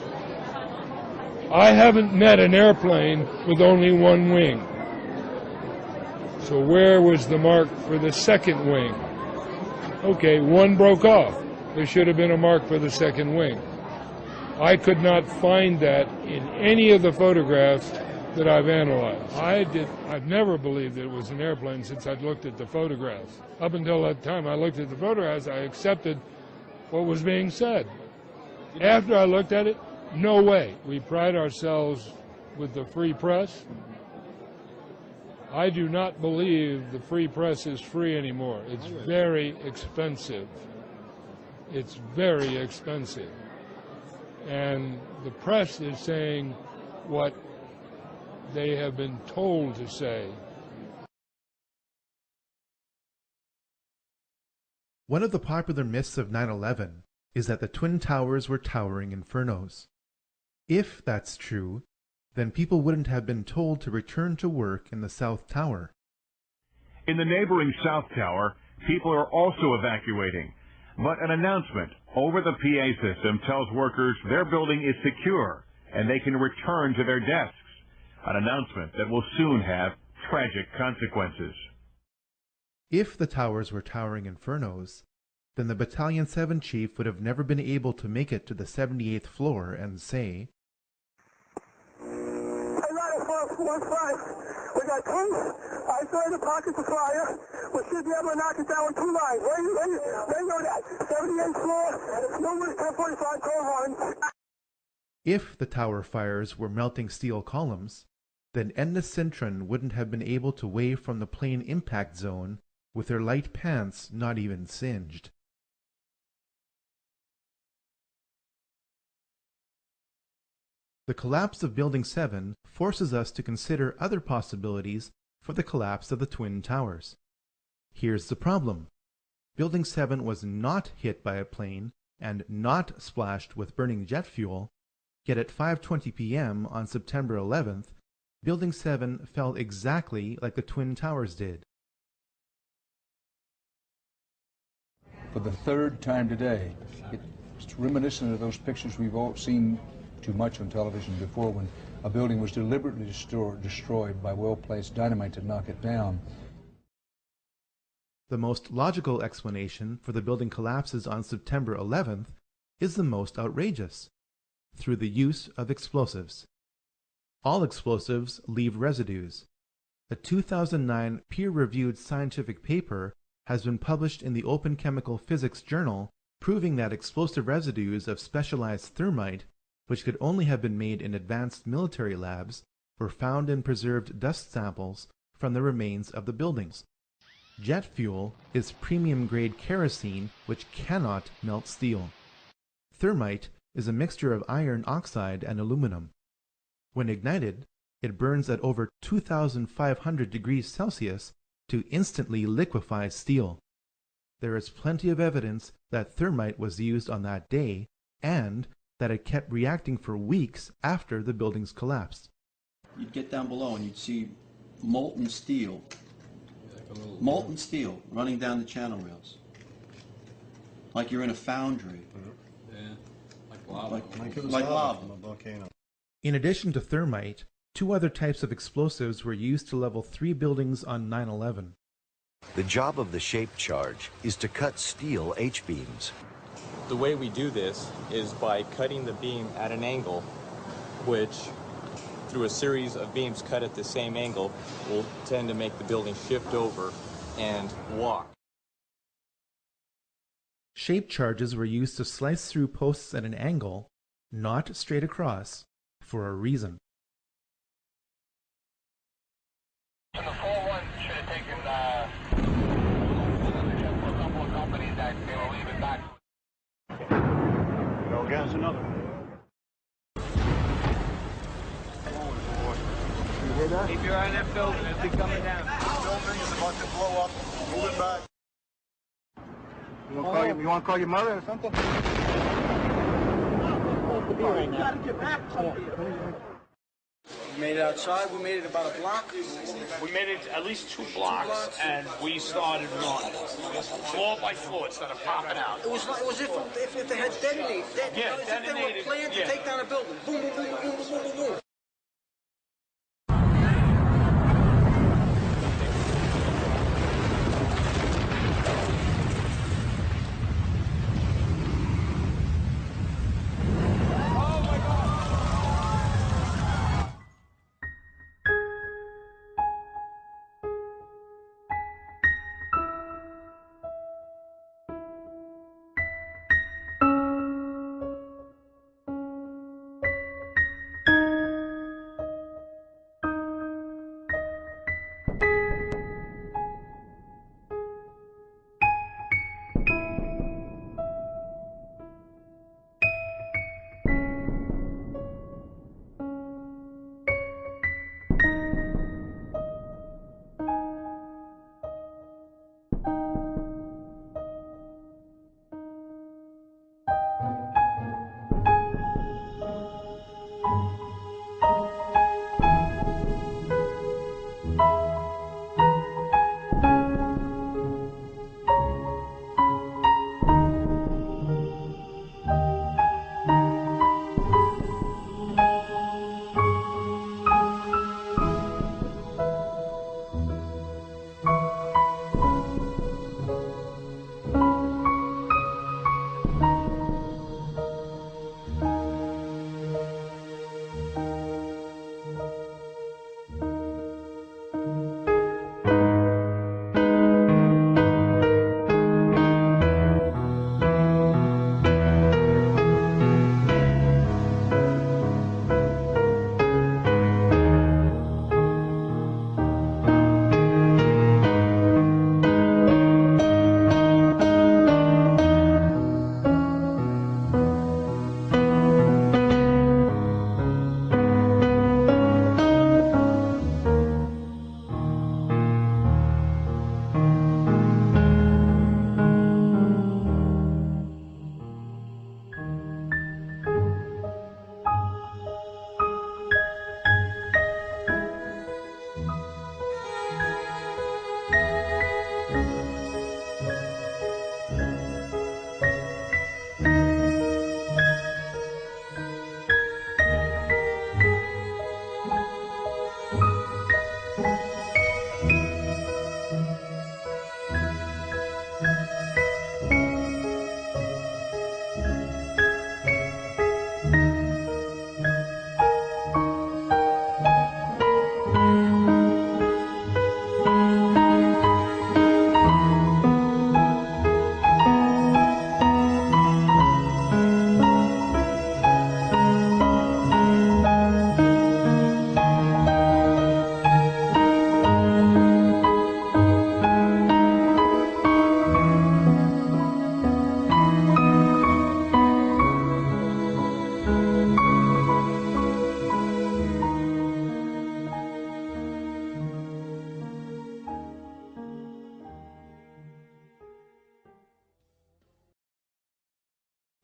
S2: I haven't met an airplane with only one wing. So where was the mark for the second wing? Okay, one broke off. There should have been a mark for the second wing. I could not find that in any of the photographs that I've analyzed. I've never believed that it was an airplane since I'd looked at the photographs. Up until that time I looked at the photographs, I accepted what was being said. After I looked at it, no way. We pride ourselves with the free press. I do not believe the free press is free anymore. It's very expensive. It's very expensive. And the press is saying what they have been told to say.
S1: One of the popular myths of 9/11 is that the Twin Towers were towering infernos. If that's true, then people wouldn't have been told to return to work in the South Tower.
S7: In the neighboring South Tower, people are also evacuating. But an announcement over the PA system tells workers their building is secure and they can return to their desks. An announcement that will soon have tragic consequences.
S1: If the towers were towering infernos, then the Battalion 7 chief would have never been able to make it to the 78th floor and say,
S8: We got two isolated pockets of fire. We should be able to knock it down with two lines. Where you know that? 78th floor, numerous 1045 coal lines.
S1: If the tower fires were melting steel columns, then Edna Sintron wouldn't have been able to wave from the plane impact zone with her light pants not even singed. The collapse of Building 7 forces us to consider other possibilities for the collapse of the Twin Towers. Here's the problem. Building 7 was not hit by a plane and not splashed with burning jet fuel, yet at 5:20 p.m. on September 11th, Building 7 fell exactly like the Twin Towers did.
S9: For the third time today, it's reminiscent of those pictures we've all seen too much on television before, when a building was deliberately destroyed by well-placed dynamite to knock it down.
S1: The most logical explanation for the building collapses on September 11th is the most outrageous: through the use of explosives. All explosives leave residues. A 2009 peer-reviewed scientific paper has been published in the Open Chemical Physics Journal, proving that explosive residues of specialized thermite, which could only have been made in advanced military labs, were found in preserved dust samples from the remains of the buildings. Jet fuel is premium-grade kerosene which cannot melt steel. Thermite is a mixture of iron oxide and aluminum. When ignited, it burns at over 2,500 degrees Celsius to instantly liquefy steel. There is plenty of evidence that thermite was used on that day and that it kept reacting for weeks after the buildings collapsed.
S10: You'd get down below and you'd see molten steel running down the channel rails, like you're in a foundry.
S6: Yeah, like lava.
S10: Like lava.
S6: From a volcano.
S1: In addition to thermite, two other types of explosives were used to level 3 buildings on 9/11.
S11: The job of the shape charge is to cut steel H-beams.
S12: The way we do this is by cutting the beam at an angle, which, through a series of beams cut at the same angle, will tend to make the building shift over and walk.
S1: Shape charges were used to slice through posts at an angle, not straight across, for a reason.
S8: The 4-1 should have taken a couple of companies that they were leaving back.
S6: Go against another. You hear that?
S8: Keep your eye on that building as they coming down.
S6: The building is about to blow up. Move it back. You want to call your mother or something?
S8: You gotta get back up here.
S25: We made it outside. We made it about a block.
S26: We made it at least 2 blocks, and we started running. Floor by floor, instead of popping out.
S25: It was if they had detonated.
S26: Yeah,
S25: if they were planned to take down a building. Boom, boom, boom, boom, boom, boom, boom.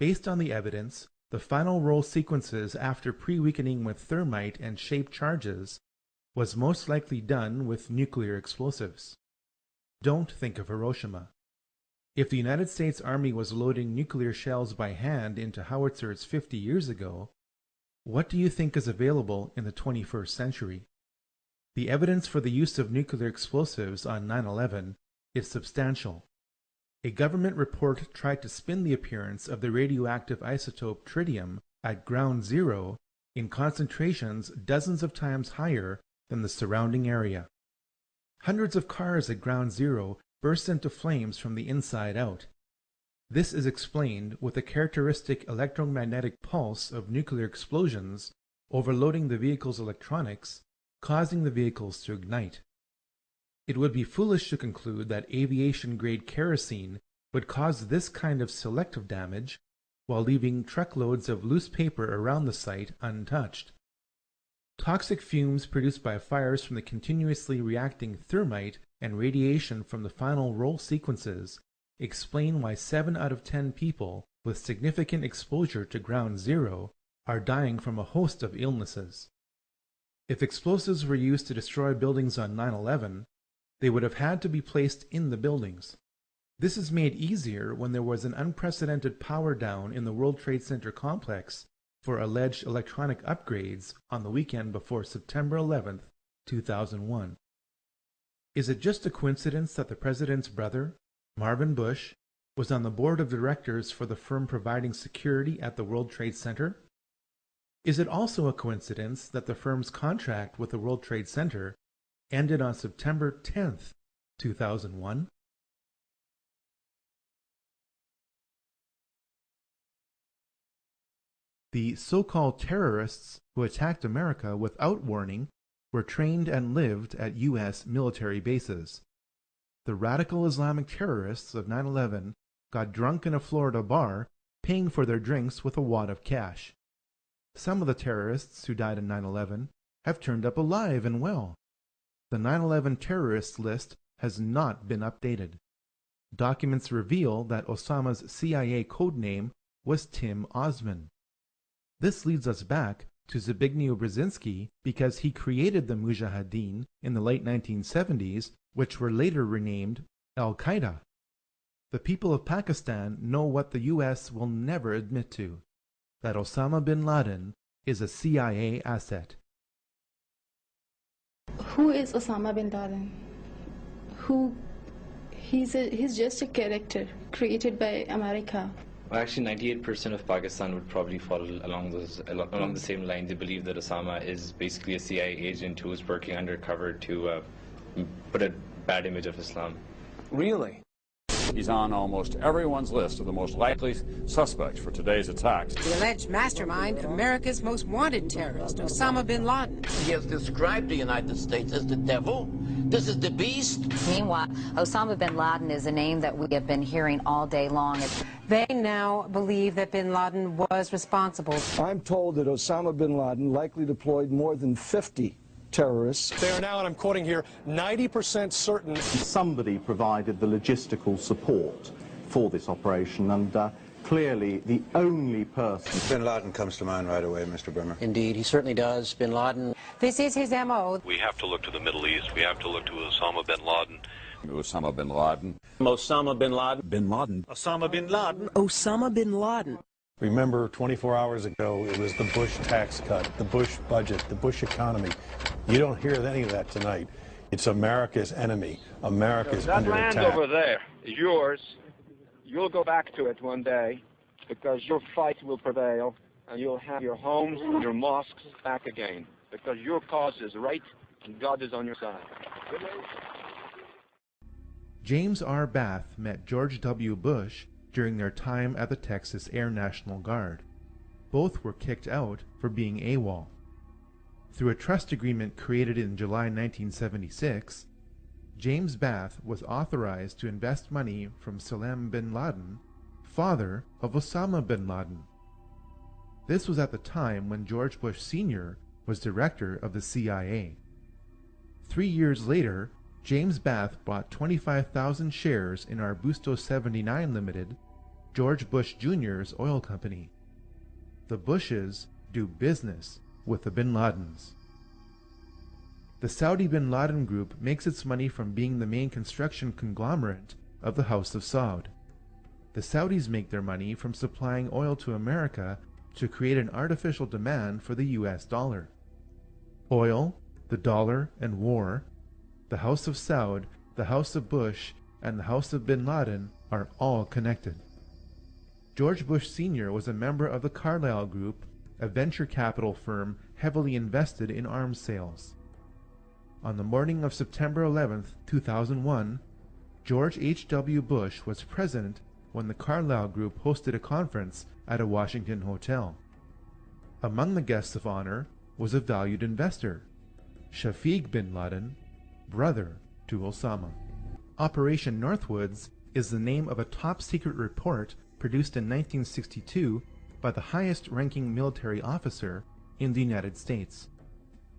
S1: Based on the evidence, the final roll sequences after pre-weakening with thermite and shaped charges was most likely done with nuclear explosives. Don't think of Hiroshima. If the United States Army was loading nuclear shells by hand into howitzers 50 years ago, what do you think is available in the 21st century? The evidence for the use of nuclear explosives on 9/11 is substantial. A government report tried to spin the appearance of the radioactive isotope tritium at ground zero in concentrations dozens of times higher than the surrounding area. Hundreds of cars at ground zero burst into flames from the inside out. This is explained with the characteristic electromagnetic pulse of nuclear explosions overloading the vehicle's electronics, causing the vehicles to ignite. It would be foolish to conclude that aviation-grade kerosene would cause this kind of selective damage while leaving truckloads of loose paper around the site untouched. Toxic fumes produced by fires from the continuously reacting thermite and radiation from the final roll sequences explain why 7 out of 10 people with significant exposure to ground zero are dying from a host of illnesses. If explosives were used to destroy buildings on 9/11, they would have had to be placed in the buildings. This is made easier when there was an unprecedented power down in the World Trade Center complex for alleged electronic upgrades on the weekend before September 11, 2001. Is it just a coincidence that the president's brother, Marvin Bush, was on the board of directors for the firm providing security at the World Trade Center? Is it also a coincidence that the firm's contract with the World Trade Center ended on September 10, 2001? The so-called terrorists who attacked America without warning were trained and lived at U.S. military bases. The radical Islamic terrorists of 9/11 got drunk in a Florida bar, paying for their drinks with a wad of cash. Some of the terrorists who died in 9/11 have turned up alive and well. The 9/11 terrorists list has not been updated. Documents reveal that Osama's CIA codename was Tim Osman. This leads us back to Zbigniew Brzezinski because he created the Mujahideen in the late 1970s, which were later renamed Al-Qaeda. The people of Pakistan know what the U.S. will never admit to, that Osama bin Laden is a CIA asset.
S13: Who is Osama bin Laden? He's just a character created by America.
S14: Well, actually, 98% of Pakistan would probably follow along the same line. They believe that Osama is basically a CIA agent who is working undercover to put a bad image of Islam.
S15: Really? He's on almost everyone's list of the most likely suspects for today's attacks.
S16: The alleged mastermind, America's most wanted terrorist, Osama bin Laden.
S17: He has described the United States as the devil. This is the beast.
S18: Meanwhile, Osama bin Laden is a name that we have been hearing all day long.
S16: They now believe that bin Laden was responsible.
S27: I'm told that Osama bin Laden likely deployed more than 50 terrorists.
S28: They are now, and I'm quoting here, 90% certain.
S29: Somebody provided the logistical support for this operation, and clearly the only person.
S30: Bin Laden comes to mind right away, Mr. Brimmer.
S16: Indeed, he certainly does. Bin Laden. This is his M.O.
S31: We have to look to the Middle East. We have to look to Osama bin Laden.
S15: Osama bin Laden.
S30: Osama bin Laden.
S15: Bin Laden.
S30: Osama bin Laden.
S16: Osama bin Laden.
S28: Remember, 24 hours ago, it was the Bush tax cut, the Bush budget, the Bush economy. You don't hear any of that tonight. It's America's enemy. America's under attack.
S32: That land over there is yours. You'll go back to it one day because your fight will prevail and you'll have your homes and your mosques back again because your cause is right and God is on your side.
S1: James R. Bath met George W. Bush during their time at the Texas Air National Guard. Both were kicked out for being AWOL. Through a trust agreement created in July 1976, James Bath was authorized to invest money from Salem bin Laden, father of Osama bin Laden. This was at the time when George Bush Sr. was director of the CIA. 3 years later, James Bath bought 25,000 shares in Arbusto 79 Limited, George Bush Jr.'s oil company. The Bushes do business with the Bin Ladens. The Saudi Bin Laden Group makes its money from being the main construction conglomerate of the House of Saud. The Saudis make their money from supplying oil to America to create an artificial demand for the US dollar. Oil, the dollar, and war, the House of Saud, the House of Bush, and the House of Bin Laden are all connected. George Bush Sr. was a member of the Carlyle Group, a venture capital firm heavily invested in arms sales. On the morning of September 11, 2001, George H.W. Bush was present when the Carlyle Group hosted a conference at a Washington hotel. Among the guests of honor was a valued investor, Shafiq bin Laden, brother to Osama. Operation Northwoods is the name of a top-secret report produced in 1962 by the highest-ranking military officer in the United States.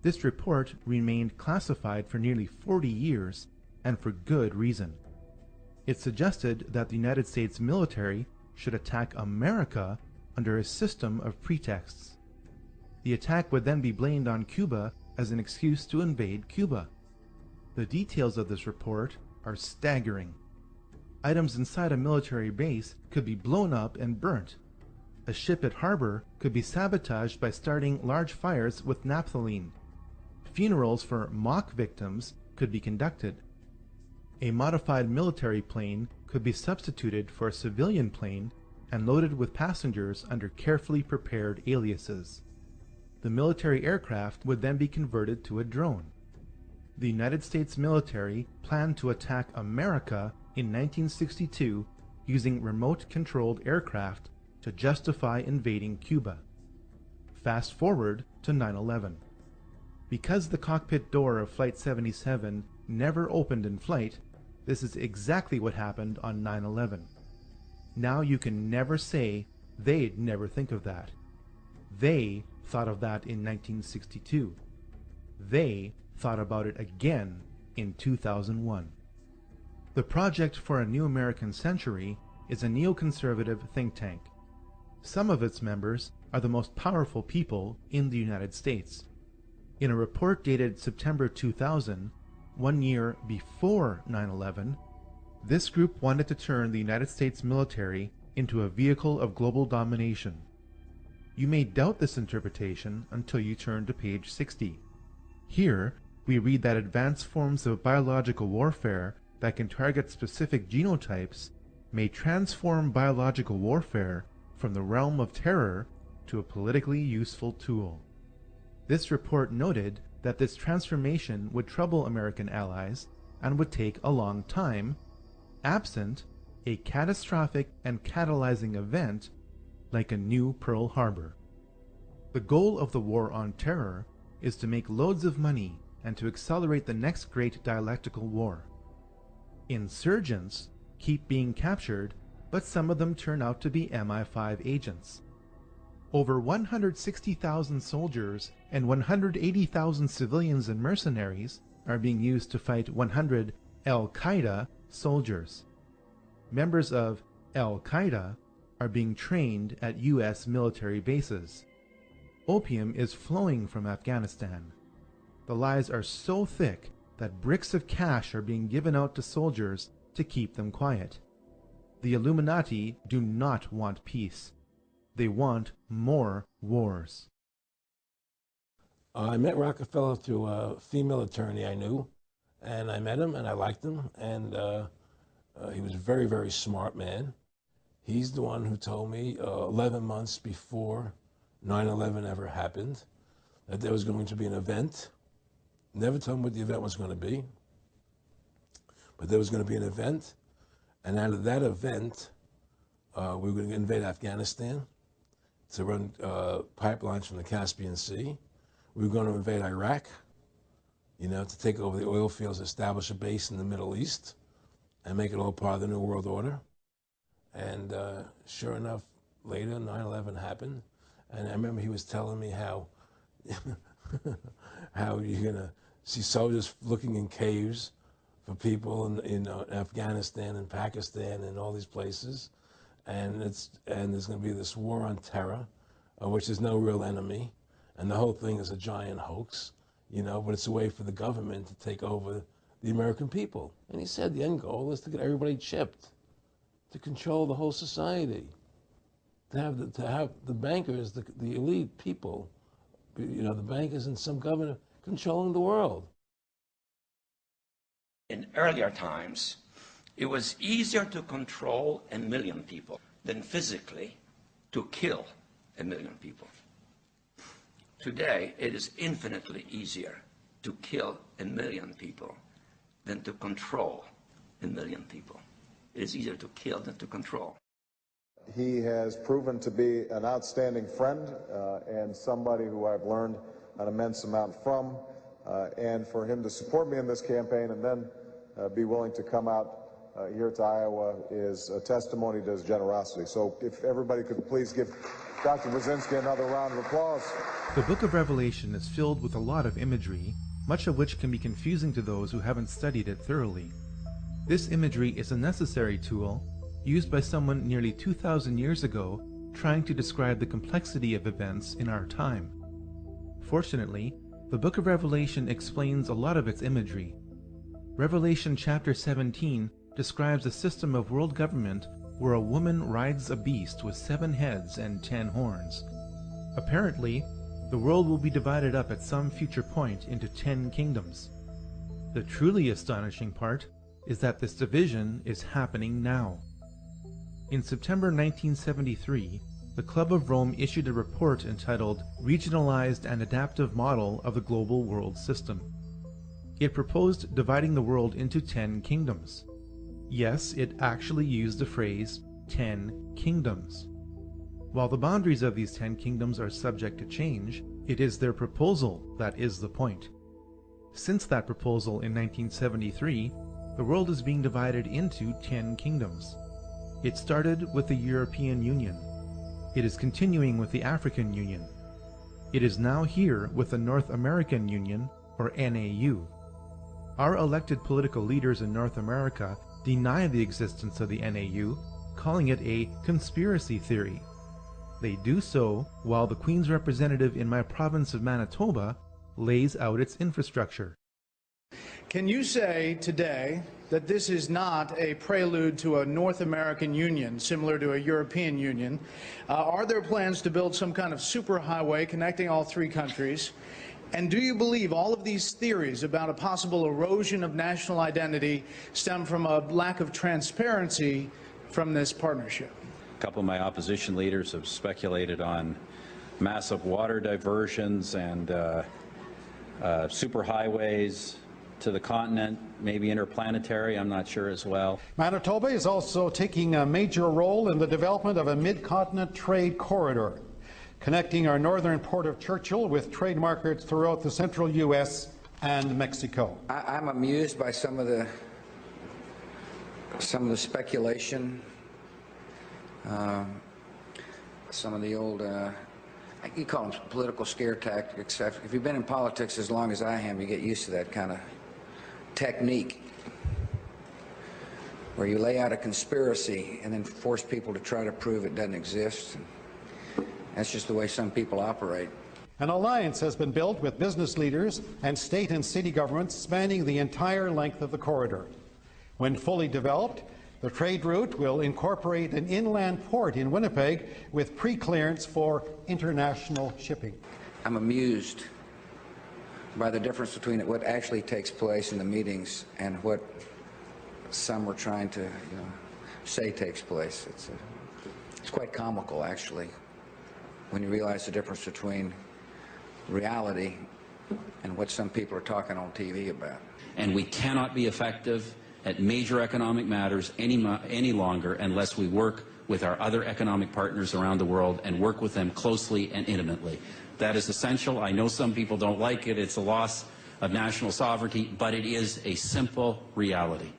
S1: This report remained classified for nearly 40 years, and for good reason. It suggested that the United States military should attack America under a system of pretexts. The attack would then be blamed on Cuba as an excuse to invade Cuba. The details of this report are staggering. Items inside a military base could be blown up and burnt. A ship at harbor could be sabotaged by starting large fires with naphthalene. Funerals for mock victims could be conducted. A modified military plane could be substituted for a civilian plane and loaded with passengers under carefully prepared aliases. The military aircraft would then be converted to a drone. The United States military planned to attack America in 1962 using remote-controlled aircraft to justify invading Cuba. Fast forward to 9/11. Because the cockpit door of Flight 77 never opened in flight, this is exactly what happened on 9/11. Now you can never say they'd never think of that. They thought of that in 1962. They thought about it again in 2001. The Project for a New American Century is a neoconservative think tank. Some of its members are the most powerful people in the United States. In a report dated September 2000, 1 year before 9/11, this group wanted to turn the United States military into a vehicle of global domination. You may doubt this interpretation until you turn to page 60. Here, we read that advanced forms of biological warfare that can target specific genotypes may transform biological warfare from the realm of terror to a politically useful tool. This report noted that this transformation would trouble American allies and would take a long time, absent a catastrophic and catalyzing event like a new Pearl Harbor. The goal of the war on terror is to make loads of money and to accelerate the next great dialectical war. Insurgents keep being captured, but some of them turn out to be MI5 agents. Over 160,000 soldiers and 180,000 civilians and mercenaries are being used to fight 100 Al-Qaeda soldiers. Members of Al-Qaeda are being trained at US military bases. Opium is flowing from Afghanistan. The lies are so thick that bricks of cash are being given out to soldiers to keep them quiet. The Illuminati do not want peace. They want more wars.
S2: I met Rockefeller through a female attorney I knew, and I met him and I liked him, and he was a very, very smart man. He's the one who told me 11 months before 9/11 ever happened that there was going to be an event. Never told me what the event was going to be, but there was going to be an event, and out of that event, we were going to invade Afghanistan to run pipelines from the Caspian Sea. We were going to invade Iraq, to take over the oil fields, establish a base in the Middle East, and make it all part of the New World Order. And sure enough, later, 9/11 happened. And I remember he was telling me how you're going to see soldiers looking in caves for people in Afghanistan and Pakistan and all these places. and there's going to be this war on terror, which is no real enemy, and the whole thing is a giant hoax, you know, but it's a way for the government to take over the American people. And he said the end goal is to get everybody chipped, to control the whole society, to have the bankers, the elite people, you know, the bankers and some governor controlling the world.
S17: In earlier times, it was easier to control 1 million people than physically to kill 1 million people. Today, it is infinitely easier to kill 1 million people than to control 1 million people. It is easier to kill than to control.
S3: He has proven to be an outstanding friend and somebody who I've learned an immense amount from, and for him to support me in this campaign and then be willing to come out here to Iowa is a testimony to his generosity. So if everybody could please give Dr. Brzezinski another round of applause.
S1: The Book of Revelation is filled with a lot of imagery, much of which can be confusing to those who haven't studied it thoroughly. This imagery is a necessary tool used by someone nearly 2,000 years ago trying to describe the complexity of events in our time. Fortunately, the Book of Revelation explains a lot of its imagery. Revelation chapter 17 describes a system of world government where a woman rides a beast with 7 heads and 10 horns. Apparently, the world will be divided up at some future point into 10 kingdoms. The truly astonishing part is that this division is happening now. In September 1973, the Club of Rome issued a report entitled Regionalized and Adaptive Model of the Global World System. It proposed dividing the world into 10 kingdoms. Yes, it actually used the phrase 10 kingdoms. While the boundaries of these 10 kingdoms are subject to change, it is their proposal that is the point. Since that proposal in 1973, the world is being divided into 10 kingdoms. It started with the European Union. It is continuing with the African Union. It is now here with the North American Union, or NAU. Our elected political leaders in North America deny the existence of the NAU, calling it a conspiracy theory. They do so while the Queen's representative in my province of Manitoba lays out its infrastructure.
S4: Can you say today that this is not a prelude to a North American Union similar to a European Union? Are there plans to build some kind of superhighway connecting all 3 countries? And do you believe all of these theories about a possible erosion of national identity stem from a lack of transparency from this partnership?
S15: A couple of my opposition leaders have speculated on massive water diversions and superhighways to the continent, maybe interplanetary, I'm not sure as well.
S5: Manitoba is also taking a major role in the development of a mid-continent trade corridor, connecting our northern port of Churchill with trade markets throughout the central U.S. and Mexico.
S7: I'm amused by some of the speculation, some of the old, you call them political scare tactics. If you've been in politics as long as I have, you get used to that kind of technique where you lay out a conspiracy and then force people to try to prove it doesn't exist. That's just the way some people operate.
S5: An alliance has been built with business leaders and state and city governments spanning the entire length of the corridor. When fully developed, the trade route will incorporate an inland port in Winnipeg with pre-clearance for international shipping.
S7: I'm amused by the difference between what actually takes place in the meetings and what some were trying to say takes place. It's quite comical, actually, when you realize the difference between reality and what some people are talking on TV about.
S9: And we cannot be effective at major economic matters any longer unless we work with our other economic partners around the world and work with them closely and intimately. That is essential. I know some people don't like it. It's a loss of national sovereignty, but it is a simple reality.